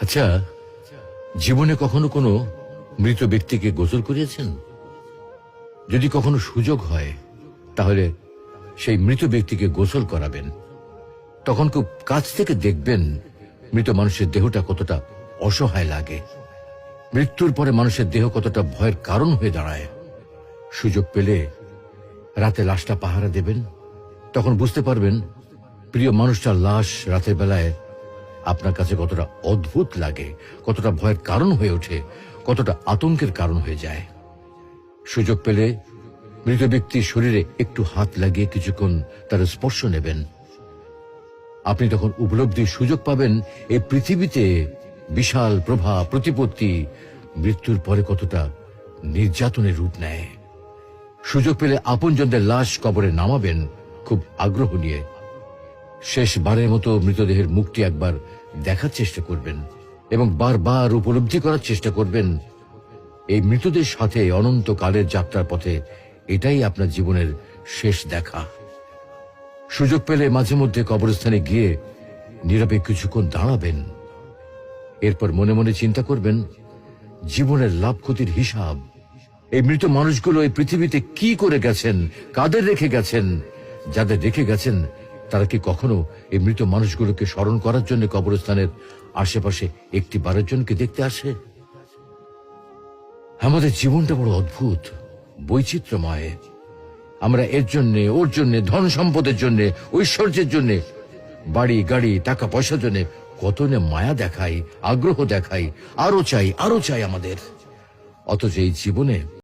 আচ্ছা, জীবনে কখনো কোনো মৃত ব্যক্তিকে গোসল করিয়েছেন? যদি কখনো সুযোগ হয় তাহলে সেই মৃত ব্যক্তিকে গোসল করাবেন। তখন খুব কাছ থেকে দেখবেন মৃত মানুষের দেহটা কতটা অসহায় লাগে, মৃত্যুর পরে মানুষের দেহ কতটা ভয়ের কারণ হয়ে দাঁড়ায়। সুযোগ পেলে রাতে লাশটা পাহারা দেবেন, তখন বুঝতে পারবেন প্রিয় মানুষটার লাশ রাতের বেলায় আপনার কাছে কতটা অদ্ভুত লাগে, কতটা ভয়ের কারণ হয়ে ওঠে, কতটা আতঙ্কের কারণ হয়ে যায়। সুযোগ পেলে মৃত ব্যক্তির শরীরে একটু হাত লাগিয়ে কিছুক্ষণ তার স্পর্শ নেবেন। আপনি তখন উপলব্ধির সুযোগ পাবেন এই পৃথিবীতে বিশাল প্রভাব প্রতিপত্তি মৃত্যুর পরে কতটা নির্যাতনের রূপ নেয়। সুযোগ পেলে আপনজনদের লাশ কবরে নামাবেন খুব আগ্রহ নিয়ে। শেষবারের মতো মৃতদেহের মুখটি একবার দেখার চেষ্টা করবেন এবং বারবার উপলব্ধি করার চেষ্টা করবেন এই মৃতদের সাথে অনন্তকালের যাত্রার পথে এটাই আপনার জীবনের শেষ দেখা। সুযোগ পেলে মাঝে মধ্যে কবরস্থানে গিয়ে নীরবে কিছুক্ষণ দাঁড়াবেন। এরপর মনে মনে চিন্তা করবেন জীবনের লাভ ক্ষতির হিসাব। এই মৃত মানুষগুলো এই পৃথিবীতে কি করে গেছেন, কাদের রেখে গেছেন। যাদের রেখে গেছেন তারা কি কখনো এই মৃত মানুষগুলোকে স্মরণ করার জন্য কবরস্থানের আশেপাশে একটি বারের জনকে দেখতে আসে? আমাদের জীবনটা বড় অদ্ভুত, বৈচিত্র্যময়। আমরা এর জন্য ওর জন্য, ধন সম্পদের জন্য, ঐশ্বর্যের জন্য, বাড়ি গাড়ি টাকা পয়সার জন্য কত না মায়া দেখাই, আগ্রহ দেখাই, আরো চাই আমাদের। অথচ এই জীবনে